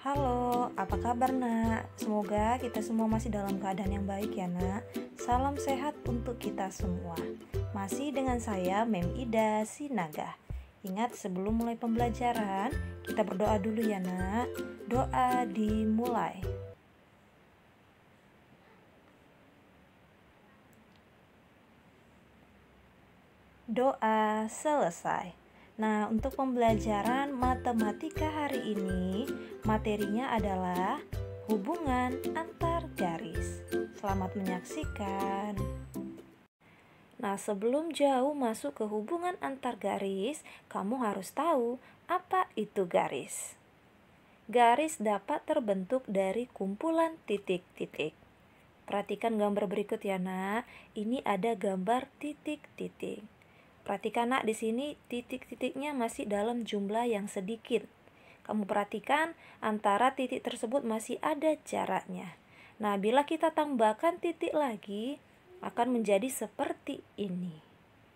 Halo, apa kabar nak? Semoga kita semua masih dalam keadaan yang baik ya nak. Salam sehat untuk kita semua. Masih dengan saya Mem Ida Sinaga. Ingat sebelum mulai pembelajaran, kita berdoa dulu ya nak. Doa dimulai. Doa selesai. Nah, untuk pembelajaran matematika hari ini, materinya adalah hubungan antar garis. Selamat menyaksikan. Nah, sebelum jauh masuk ke hubungan antar garis, kamu harus tahu apa itu garis. Garis dapat terbentuk dari kumpulan titik-titik. Perhatikan gambar berikut ya, nak. Ini ada gambar titik-titik. Perhatikan nak, di sini titik-titiknya masih dalam jumlah yang sedikit. Kamu perhatikan antara titik tersebut masih ada jaraknya. Nah, bila kita tambahkan titik lagi, akan menjadi seperti ini.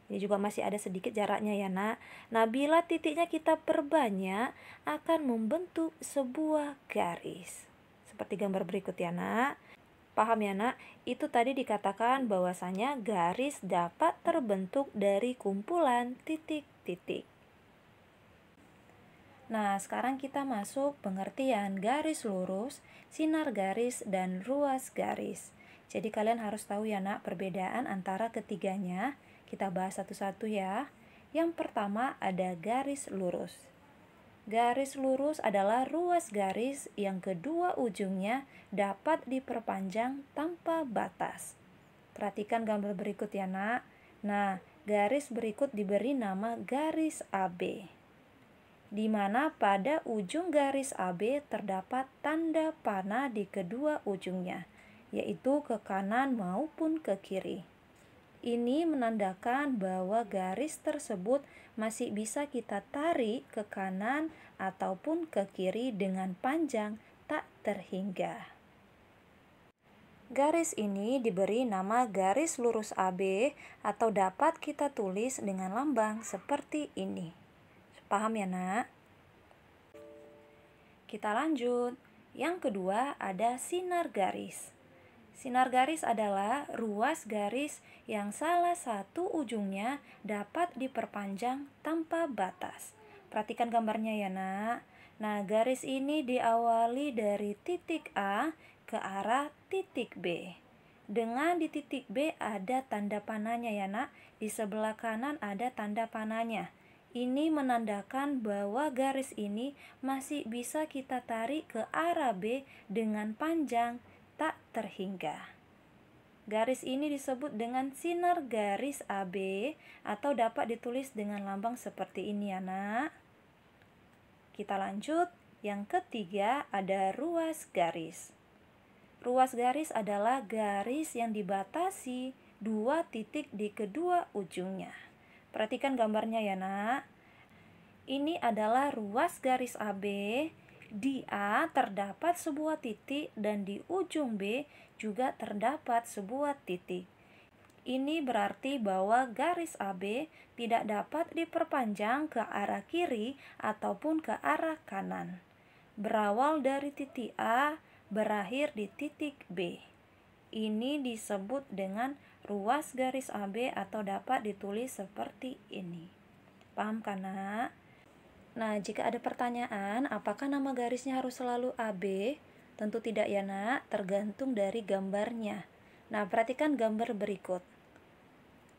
Ini juga masih ada sedikit jaraknya ya nak. Nah, bila titiknya kita perbanyak, akan membentuk sebuah garis. Seperti gambar berikut ya nak. Paham ya nak? Itu tadi dikatakan bahwasanya garis dapat terbentuk dari kumpulan titik-titik. Nah, sekarang kita masuk pengertian garis lurus, sinar garis, dan ruas garis. Jadi kalian harus tahu ya nak perbedaan antara ketiganya. Kita bahas satu-satu ya. Yang pertama ada garis lurus. Garis lurus adalah ruas garis yang kedua ujungnya dapat diperpanjang tanpa batas. Perhatikan gambar berikut ya nak. Nah, garis berikut diberi nama garis AB, di mana pada ujung garis AB terdapat tanda panah di kedua ujungnya, yaitu ke kanan maupun ke kiri. Ini menandakan bahwa garis tersebut masih bisa kita tarik ke kanan ataupun ke kiri dengan panjang tak terhingga. Garis ini diberi nama garis lurus AB atau dapat kita tulis dengan lambang seperti ini. Paham ya nak? Kita lanjut. Yang kedua ada sinar garis. Sinar garis adalah ruas garis yang salah satu ujungnya dapat diperpanjang tanpa batas. Perhatikan gambarnya ya nak. Nah, garis ini diawali dari titik A ke arah titik B. Dengan di titik B ada tanda panahnya ya nak. Di sebelah kanan ada tanda panahnya. Ini menandakan bahwa garis ini masih bisa kita tarik ke arah B dengan panjang tak terhingga. Garis ini disebut dengan sinar garis AB atau dapat ditulis dengan lambang seperti ini ya nak. Kita lanjut. Yang ketiga ada ruas garis. Ruas garis adalah garis yang dibatasi dua titik di kedua ujungnya. Perhatikan gambarnya ya nak. Ini adalah ruas garis AB. Di A terdapat sebuah titik dan di ujung B juga terdapat sebuah titik. Ini berarti bahwa garis AB tidak dapat diperpanjang ke arah kiri ataupun ke arah kanan. Berawal dari titik A, berakhir di titik B. Ini disebut dengan ruas garis AB atau dapat ditulis seperti ini. Paham kan nak? Nah, jika ada pertanyaan, apakah nama garisnya harus selalu AB? Tentu tidak ya nak, tergantung dari gambarnya. Nah, perhatikan gambar berikut.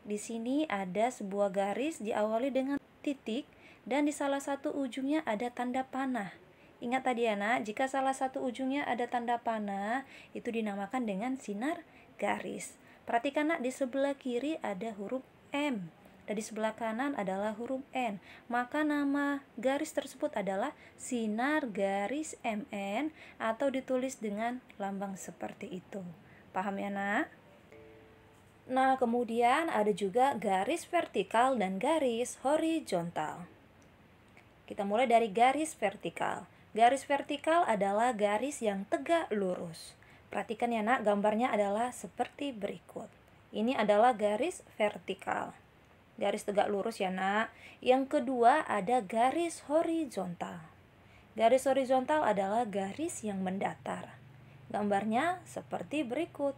Di sini ada sebuah garis diawali dengan titik dan di salah satu ujungnya ada tanda panah. Ingat tadi ya nak, jika salah satu ujungnya ada tanda panah, itu dinamakan dengan sinar garis. Perhatikan nak, di sebelah kiri ada huruf M. Dan di sebelah kanan adalah huruf N. Maka nama garis tersebut adalah sinar garis MN atau ditulis dengan lambang seperti itu. Paham ya nak? Nah, kemudian ada juga garis vertikal dan garis horizontal. Kita mulai dari garis vertikal. Garis vertikal adalah garis yang tegak lurus. Perhatikan ya nak, gambarnya adalah seperti berikut. Ini adalah garis vertikal. Garis tegak lurus ya nak. Yang kedua ada garis horizontal. Garis horizontal adalah garis yang mendatar. Gambarnya seperti berikut.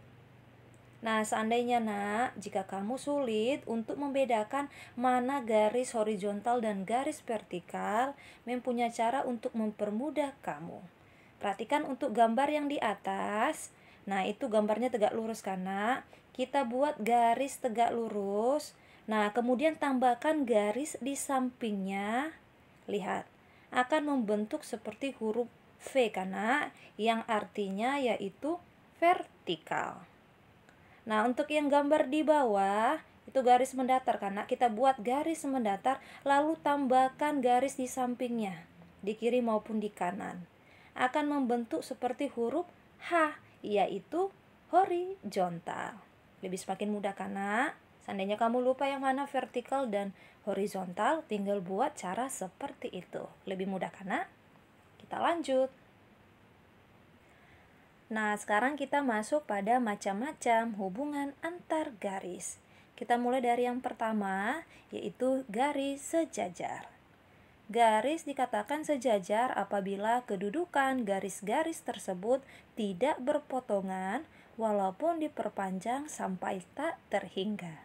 Nah, seandainya jika kamu sulit untuk membedakan mana garis horizontal dan garis vertikal, mempunyai cara untuk mempermudah kamu. Perhatikan untuk gambar yang di atas. Nah, itu gambarnya tegak lurus karena kita buat garis tegak lurus. Nah, kemudian tambahkan garis di sampingnya. Lihat, akan membentuk seperti huruf V karena yang artinya yaitu vertikal. Nah, untuk yang gambar di bawah itu garis mendatar karena kita buat garis mendatar lalu tambahkan garis di sampingnya, di kiri maupun di kanan. Akan membentuk seperti huruf H, yaitu horizontal. Lebih semakin mudah karena seandainya kamu lupa yang mana vertikal dan horizontal, tinggal buat cara seperti itu. Lebih mudah karena kita lanjut. Nah, sekarang kita masuk pada macam-macam hubungan antar garis. Kita mulai dari yang pertama, yaitu garis sejajar. Garis dikatakan sejajar apabila kedudukan garis-garis tersebut tidak berpotongan walaupun diperpanjang sampai tak terhingga.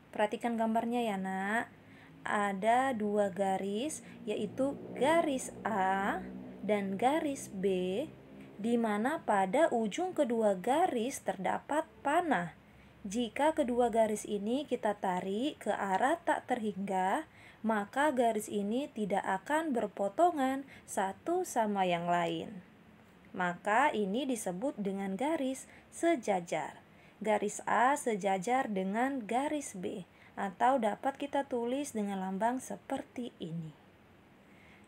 Perhatikan gambarnya ya, Nak. Ada dua garis, yaitu garis A dan garis B, di mana pada ujung kedua garis terdapat panah. Jika kedua garis ini kita tarik ke arah tak terhingga, maka garis ini tidak akan berpotongan satu sama yang lain. Maka ini disebut dengan garis sejajar. Garis A sejajar dengan garis B, atau dapat kita tulis dengan lambang seperti ini.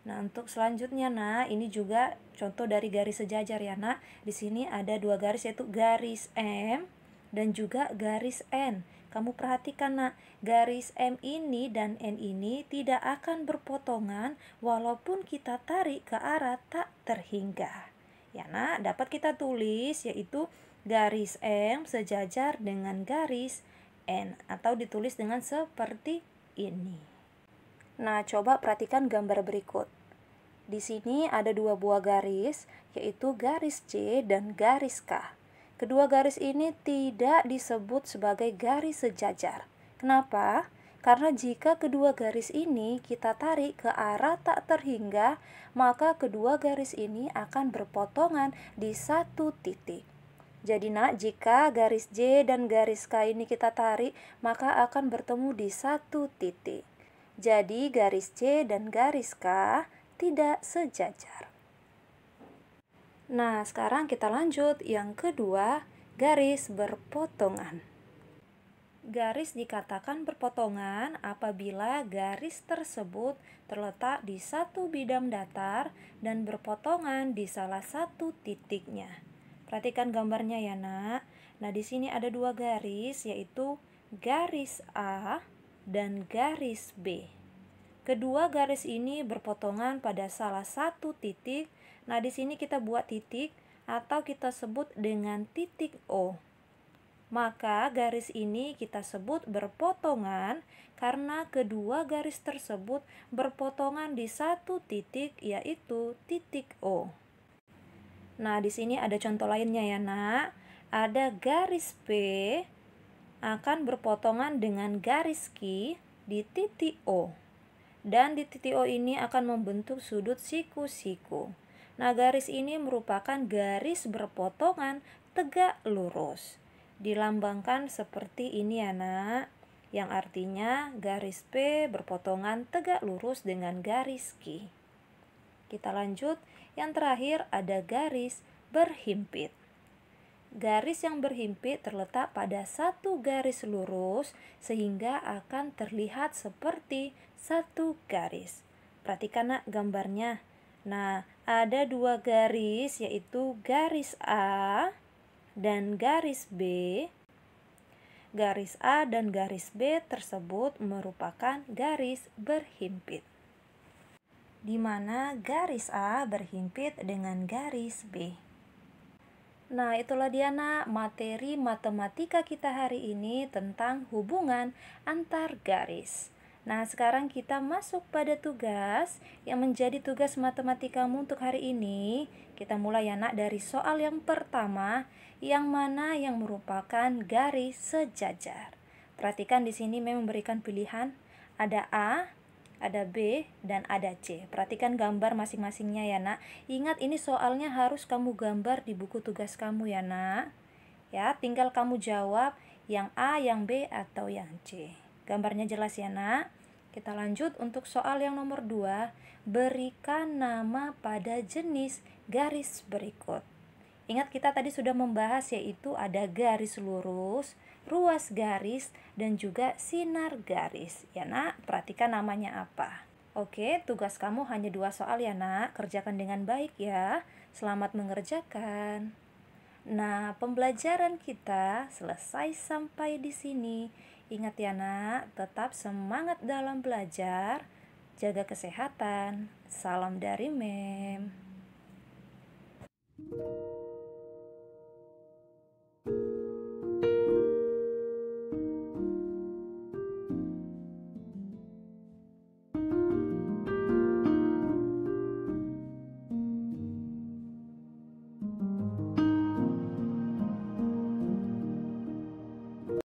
Nah, untuk selanjutnya, ini juga contoh dari garis sejajar ya, Di sini ada dua garis, yaitu garis M dan juga garis N. Kamu perhatikan, garis M ini dan N ini tidak akan berpotongan walaupun kita tarik ke arah tak terhingga. Ya, dapat kita tulis yaitu garis M sejajar dengan garis N, atau ditulis dengan seperti ini. Nah, coba perhatikan gambar berikut. Di sini ada dua buah garis, yaitu garis C dan garis K. Kedua garis ini tidak disebut sebagai garis sejajar. Kenapa? Karena jika kedua garis ini kita tarik ke arah tak terhingga, maka kedua garis ini akan berpotongan di satu titik. Jadi, jika garis J dan garis K ini kita tarik, maka akan bertemu di satu titik. Jadi garis C dan garis K tidak sejajar. Nah, sekarang kita lanjut yang kedua, garis berpotongan. Garis dikatakan berpotongan apabila garis tersebut terletak di satu bidang datar dan berpotongan di salah satu titiknya. Perhatikan gambarnya ya, Nak. Nah, di sini ada dua garis, yaitu garis A dan garis B. Kedua garis ini berpotongan pada salah satu titik. Nah, di sini kita buat titik atau kita sebut dengan titik O. Maka garis ini kita sebut berpotongan karena kedua garis tersebut berpotongan di satu titik, yaitu titik O. Nah, di sini ada contoh lainnya ya, Nak. Ada garis P akan berpotongan dengan garis Q di titik O. Dan di titik O ini akan membentuk sudut siku-siku. Nah, garis ini merupakan garis berpotongan tegak lurus. Dilambangkan seperti ini ya, Nak. Yang artinya garis P berpotongan tegak lurus dengan garis Q. Kita lanjut. Yang terakhir ada garis berhimpit. Garis yang berhimpit terletak pada satu garis lurus sehingga akan terlihat seperti satu garis. Perhatikan, gambarnya. Nah, ada dua garis, yaitu garis A dan garis B. Garis A dan garis B tersebut merupakan garis berhimpit, di mana garis A berhimpit dengan garis B. Nah, itulah dia, Nak, materi matematika kita hari ini tentang hubungan antar garis. Nah, sekarang kita masuk pada tugas yang menjadi tugas matematikamu untuk hari ini. Kita mulai ya nak dari soal yang pertama, yang mana yang merupakan garis sejajar. Perhatikan di sini memang memberikan pilihan, ada A, ada B, dan ada C. Perhatikan gambar masing-masingnya ya nak. Ingat ini soalnya harus kamu gambar di buku tugas kamu ya nak. Ya, tinggal kamu jawab yang A, yang B, atau yang C. Gambarnya jelas ya nak. Kita lanjut untuk soal yang nomor 2. Berikan nama pada jenis garis berikut. Ingat kita tadi sudah membahas yaitu ada garis lurus, ruas garis, dan juga sinar garis. Ya nak, perhatikan namanya apa. Oke, tugas kamu hanya 2 soal ya nak. Kerjakan dengan baik ya. Selamat mengerjakan. Nah, pembelajaran kita selesai sampai di sini. Ingat ya nak, tetap semangat dalam belajar, jaga kesehatan. Salam dari Mem.